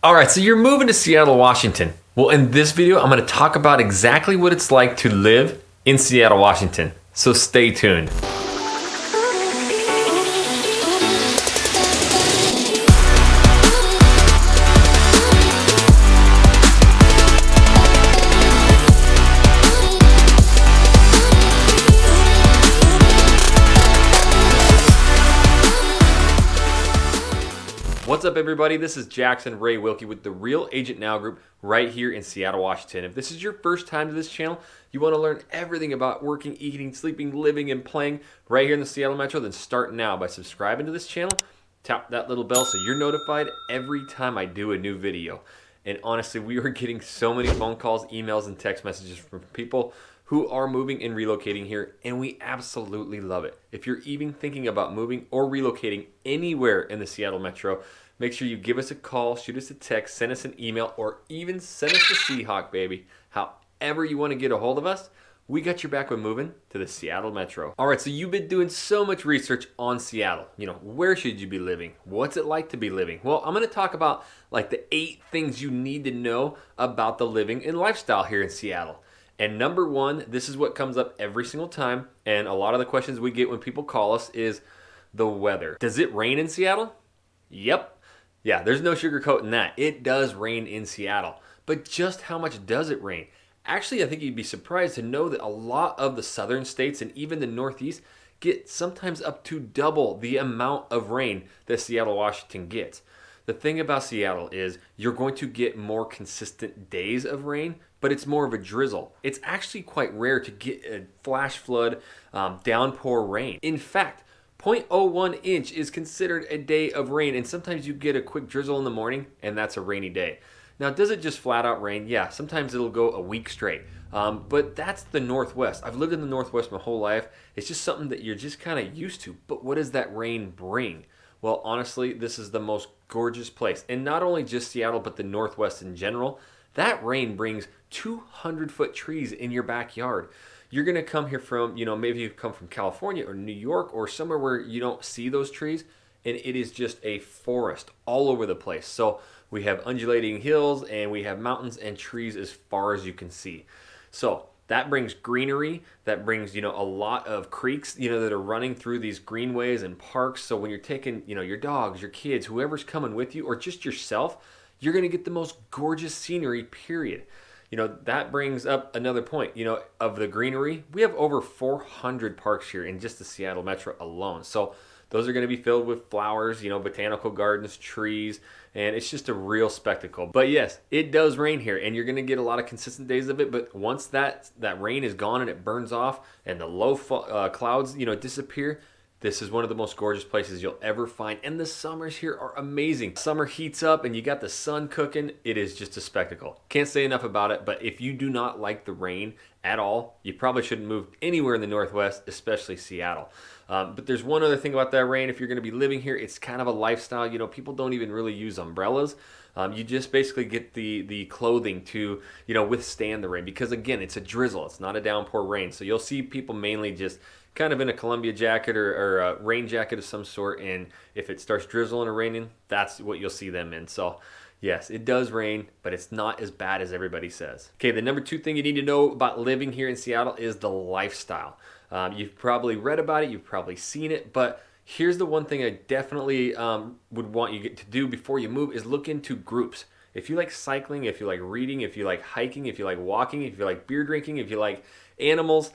All right, so you're moving to Seattle, Washington. Well, in this video, I'm going to talk about exactly what it's like to live in Seattle, Washington. So stay tuned. What's up, everybody? This is Jackson Ray Wilkey with the Real Agent Now Group right here in Seattle, Washington. If this is your first time to this channel, you want to learn everything about working, eating, sleeping, living, and playing right here in the Seattle Metro, then start now by subscribing to this channel. Tap that little bell so you're notified every time I do a new video. And honestly, we are getting so many phone calls, emails, and text messages from people who are moving and relocating here, and we absolutely love it. If you're even thinking about moving or relocating anywhere in the Seattle Metro, make sure you give us a call, shoot us a text, send us an email, or even send us the Seahawk, baby. However you want to get a hold of us, we got your back when moving to the Seattle Metro. All right, so you've been doing so much research on Seattle. Where should you be living? What's it like to be living? Well, I'm going to talk about like the 8 things you need to know about the living and lifestyle here in Seattle. And number one, this is what comes up every single time, and a lot of the questions we get when people call us is the weather. Does it rain in Seattle? Yep. Yeah, there's no sugarcoating that. It does rain in Seattle. But just how much does it rain? Actually, I think you'd be surprised to know that a lot of the southern states and even the Northeast get sometimes up to double the amount of rain that Seattle, Washington gets. The thing about Seattle is you're going to get more consistent days of rain, but it's more of a drizzle. It's actually quite rare to get a flash flood, downpour rain. In fact, 0.01 inch is considered a day of rain, and sometimes you get a quick drizzle in the morning, and that's a rainy day. Now, does it just flat out rain? Yeah, sometimes it'll go a week straight, but that's the Northwest. I've lived in the Northwest my whole life. It's just something that you're just kind of used to, but what does that rain bring? Well, honestly, this is the most gorgeous place, and not only just Seattle, but the Northwest in general. That rain brings 200-foot trees in your backyard. You're going to come here from, maybe you come from California or New York or somewhere where you don't see those trees, and it is just a forest all over the place. So we have undulating hills and we have mountains and trees as far as you can see. So that brings greenery, that brings, a lot of creeks, that are running through these greenways and parks. So when you're taking, your dogs, your kids, whoever's coming with you, or just yourself, you're going to get the most gorgeous scenery, period. That brings up another point, of the greenery. We have over 400 parks here in just the Seattle Metro alone. So those are going to be filled with flowers, botanical gardens, trees, and it's just a real spectacle. But yes, it does rain here, and you're going to get a lot of consistent days of it. But once that rain is gone and it burns off and the low clouds, disappear, this is one of the most gorgeous places you'll ever find. And the summers here are amazing. Summer heats up and you got the sun cooking. It is just a spectacle. Can't say enough about it, but if you do not like the rain at all, you probably shouldn't move anywhere in the Northwest, especially Seattle. But there's one other thing about that rain. If you're going to be living here, it's kind of a lifestyle. People don't even really use umbrellas. You just basically get the clothing to, withstand the rain. Because again, it's a drizzle. It's not a downpour rain. So you'll see people mainly just kind of in a Columbia jacket or a rain jacket of some sort, and if it starts drizzling or raining, that's what you'll see them in. So yes, it does rain, but it's not as bad as everybody says. Okay, the number 2 thing you need to know about living here in Seattle is the lifestyle. You've probably read about it, you've probably seen it, but here's the one thing I definitely would want you to do before you move is look into groups. If you like cycling, if you like reading, if you like hiking, if you like walking, if you like beer drinking, if you like animals,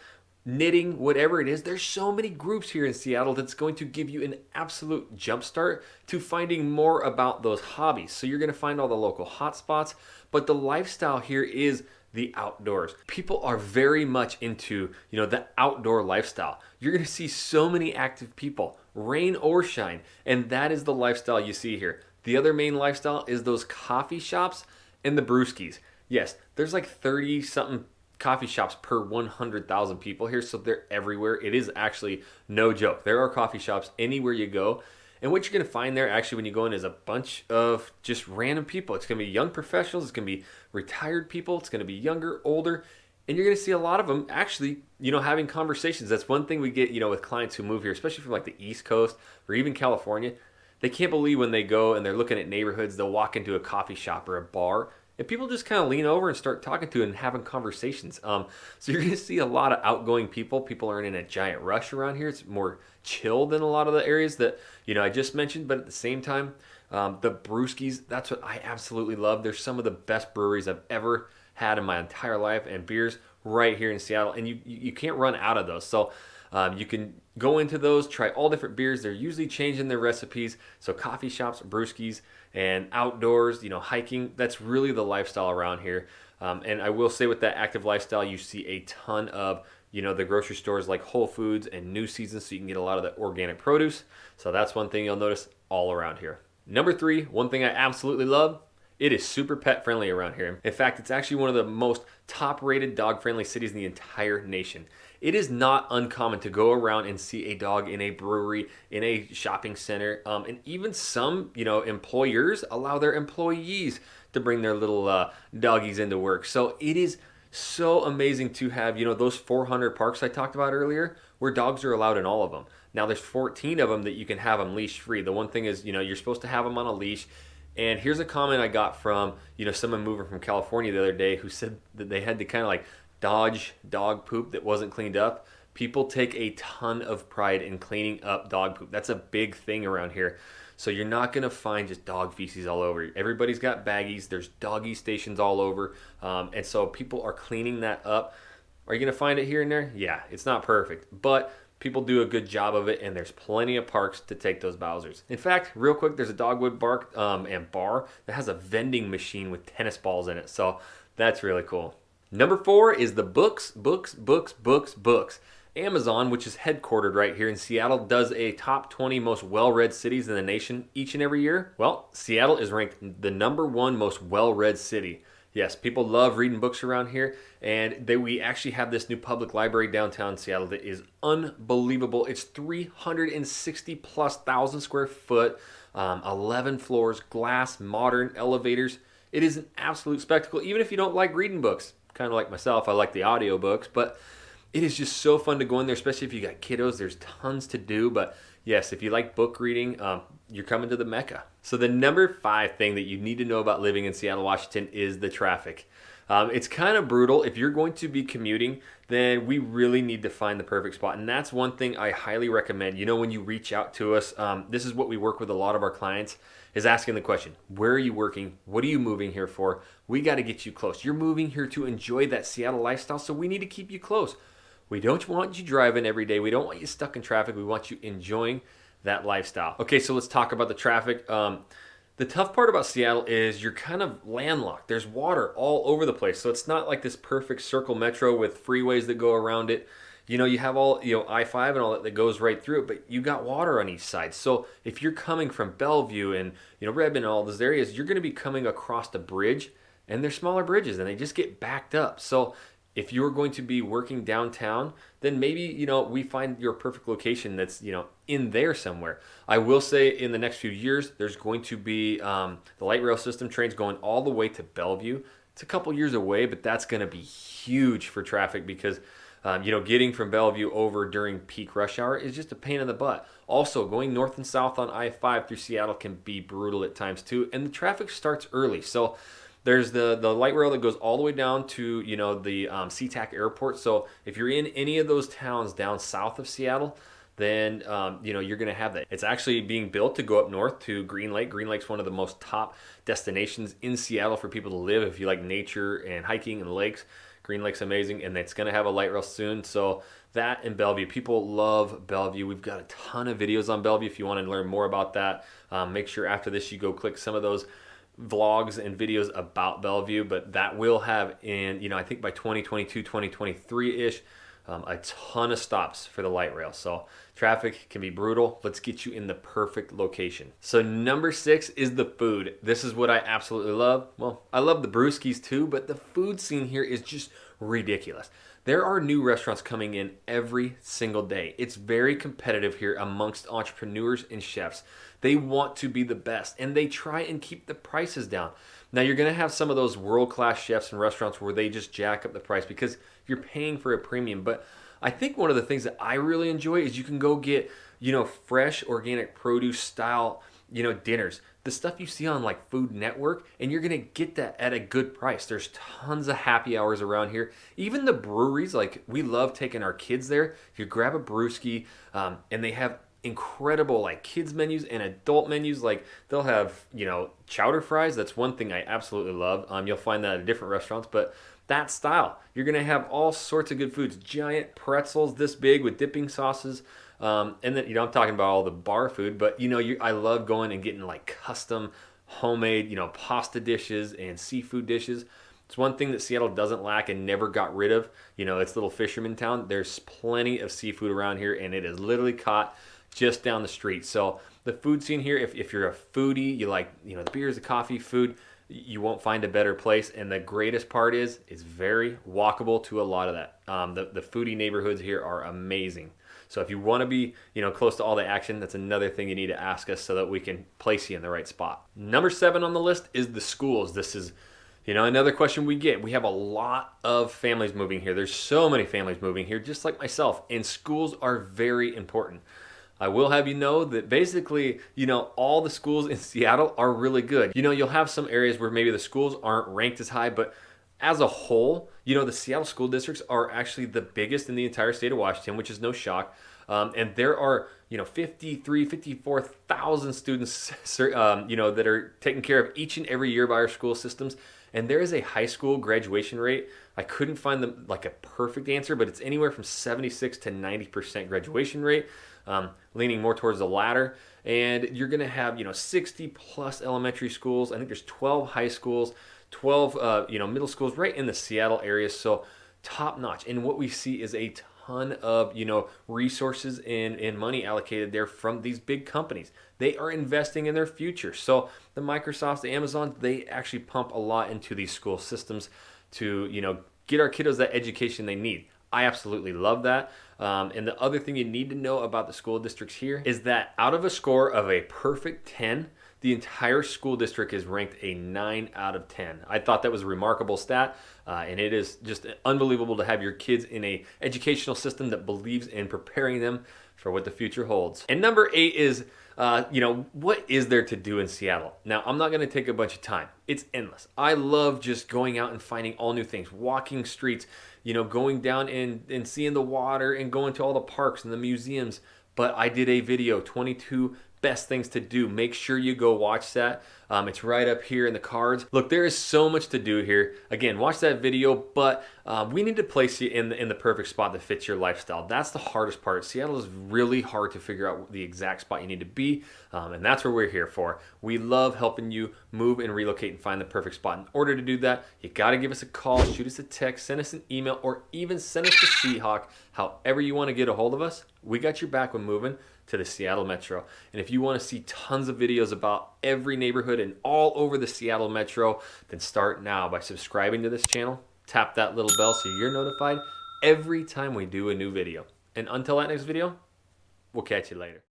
knitting, whatever it is, there's so many groups here in Seattle that's going to give you an absolute jump start to finding more about those hobbies. So you're going to find all the local hotspots, but the lifestyle here is the outdoors. People are very much into, the outdoor lifestyle. You're going to see so many active people, rain or shine, and that is the lifestyle you see here. The other main lifestyle is those coffee shops and the brewskis. Yes, there's like 30 something coffee shops per 100,000 people here, so they're everywhere. It is actually no joke. There are coffee shops anywhere you go, and what you're going to find there actually when you go in is a bunch of just random people. It's going to be young professionals, it's going to be retired people, it's going to be younger, older, and you're going to see a lot of them actually, having conversations. That's one thing we get, with clients who move here, especially from like the East Coast or even California. they can't believe when they go and they're looking at neighborhoods, they'll walk into a coffee shop or a bar, and people just kind of lean over and start talking to it and having conversations. So you're going to see a lot of outgoing people. People aren't in a giant rush around here. It's more chill than a lot of the areas that I just mentioned. But at the same time, the brewskis, that's what I absolutely love. They're some of the best breweries I've ever had in my entire life, and beers right here in Seattle, and you can't run out of those. So you can go into those, try all different beers. They're usually changing their recipes. So coffee shops, brewskis, and outdoors, hiking, that's really the lifestyle around here. And I will say with that active lifestyle, you see a ton of, the grocery stores like Whole Foods and New Seasons, so you can get a lot of the organic produce. So that's one thing you'll notice all around here. Number 3, one thing I absolutely love, it is super pet friendly around here. In fact, it's actually one of the most top rated dog friendly cities in the entire nation. It is not uncommon to go around and see a dog in a brewery, in a shopping center, and even some, employers allow their employees to bring their little doggies into work. So it is so amazing to have, those 400 parks I talked about earlier, where dogs are allowed in all of them. Now there's 14 of them that you can have them leash free. The one thing is, you're supposed to have them on a leash. And here's a comment I got from, someone moving from California the other day who said that they had to kind of like dodge dog poop that wasn't cleaned up. People take a ton of pride in cleaning up dog poop. That's a big thing around here. So you're not going to find just dog feces all over. Everybody's got baggies. There's doggy stations all over. And so people are cleaning that up. Are you going to find it here and there? Yeah, it's not perfect. But people do a good job of it, and there's plenty of parks to take those Bowsers. In fact, real quick, there's a Dogwood Bark and bar that has a vending machine with tennis balls in it. So that's really cool. Number 4 is the books. Amazon, which is headquartered right here in Seattle, does a top 20 most well-read cities in the nation each and every year. Well, Seattle is ranked the number 1 most well-read city. Yes, people love reading books around here, and we actually have this new public library downtown Seattle that is unbelievable. It's 360 plus thousand square foot, 11 floors, glass, modern elevators. It is an absolute spectacle, even if you don't like reading books. Kind of like myself, I like the audiobooks, but it is just so fun to go in there, especially if you got kiddos. There's tons to do, but yes, if you like book reading, you're coming to the Mecca. So the number 5 thing that you need to know about living in Seattle, Washington is the traffic. It's kind of brutal. If you're going to be commuting, then we really need to find the perfect spot. And that's one thing I highly recommend. When you reach out to us, this is what we work with a lot of our clients, is asking the question, where are you working? What are you moving here for? We got to get you close. You're moving here to enjoy that Seattle lifestyle, so we need to keep you close. We don't want you driving every day. We don't want you stuck in traffic. We want you enjoying that lifestyle. Okay, so let's talk about the traffic. The tough part about Seattle is you're kind of landlocked. There's water all over the place. So it's not like this perfect circle metro with freeways that go around it. You have all, I-5 and all that goes right through it, but you got water on each side. So if you're coming from Bellevue and, Redmond and all those areas, you're going to be coming across the bridge, and they're smaller bridges and they just get backed up. So if you're going to be working downtown, then maybe, we find your perfect location that's, in there somewhere. I will say in the next few years, there's going to be the light rail system trains going all the way to Bellevue. It's a couple years away, but that's going to be huge for traffic because, getting from Bellevue over during peak rush hour is just a pain in the butt. Also, going north and south on I-5 through Seattle can be brutal at times too, and the traffic starts early. So there's the light rail that goes all the way down to, the SeaTac airport. So if you're in any of those towns down south of Seattle, then, you're going to have that. It's actually being built to go up north to Green Lake. Green Lake's one of the most top destinations in Seattle for people to live. If you like nature and hiking and lakes, Green Lake's amazing, and it's going to have a light rail soon. So that and Bellevue. People love Bellevue. We've got a ton of videos on Bellevue. If you want to learn more about that, make sure after this you go click some of those vlogs and videos about Bellevue, but that will have in, I think by 2022, 2023-ish, a ton of stops for the light rail. So traffic can be brutal. Let's get you in the perfect location. So number 6 is the food. This is what I absolutely love. Well, I love the brewskis too, but the food scene here is just ridiculous. There are new restaurants coming in every single day. It's very competitive here amongst entrepreneurs and chefs. They want to be the best, and they try and keep the prices down. Now, you're going to have some of those world-class chefs and restaurants where they just jack up the price because you're paying for a premium. But I think one of the things that I really enjoy is you can go get, fresh organic produce style dinners, the stuff you see on like Food Network, and you're gonna get that at a good price. There's tons of happy hours around here. Even the breweries, like we love taking our kids there. You grab a brewski, and they have incredible like kids menus and adult menus. Like they'll have chowder fries. That's one thing I absolutely love. You'll find that at different restaurants, but that style, you're gonna have all sorts of good foods. Giant pretzels this big with dipping sauces. And then I'm talking about all the bar food, but I love going and getting like custom homemade pasta dishes and seafood dishes. It's one thing that Seattle doesn't lack and never got rid of. It's a little fisherman town. There's plenty of seafood around here, and it is literally caught just down the street. So the food scene here, if you're a foodie, you like the beers, the coffee, food, you won't find a better place. And the greatest part is it's very walkable to a lot of that. The foodie neighborhoods here are amazing. So if you want to be close to all the action, that's another thing you need to ask us so that we can place you in the right spot. Number 7 on the list is the schools. This is another question we get. We have a lot of families moving here. There's so many families moving here, just like myself, and schools are very important. I will have you know that basically, all the schools in Seattle are really good. You'll have some areas where maybe the schools aren't ranked as high, but as a whole, the Seattle school districts are actually the biggest in the entire state of Washington, which is no shock. And there are, 54,000 students, that are taken care of each and every year by our school systems. And there is a high school graduation rate. I couldn't find a perfect answer, but it's anywhere from 76 to 90% graduation rate, leaning more towards the latter. And you're going to have, 60 plus elementary schools. I think there's 12 high schools, 12, middle schools right in the Seattle area. So top notch. And what we see is a ton of, resources and money allocated there from these big companies. They are investing in their future. So the Microsofts, the Amazons, they actually pump a lot into these school systems to, get our kiddos that education they need. I absolutely love that. And the other thing you need to know about the school districts here is that out of a score of a perfect 10, the entire school district is ranked a 9 out of 10. I thought that was a remarkable stat, and it is just unbelievable to have your kids in a educational system that believes in preparing them for what the future holds. And number 8 is, what is there to do in Seattle? Now, I'm not going to take a bunch of time. It's endless. I love just going out and finding all new things, walking streets, going down and seeing the water and going to all the parks and the museums. But I did a video, 22 best things to do. Make sure you go watch that. It's right up here in the cards. Look, there is so much to do here. Again, watch that video, but we need to place you in the perfect spot that fits your lifestyle. That's the hardest part. Seattle is really hard to figure out the exact spot you need to be, and that's what we're here for. We love helping you move and relocate and find the perfect spot. In order to do that, you got to give us a call, shoot us a text, send us an email, or even send us to Seahawk. However you want to get a hold of us, we got your back when moving to the Seattle Metro. And if you want to see tons of videos about every neighborhood and all over the Seattle Metro, then start now by subscribing to this channel. Tap that little bell so you're notified every time we do a new video. And until that next video, we'll catch you later.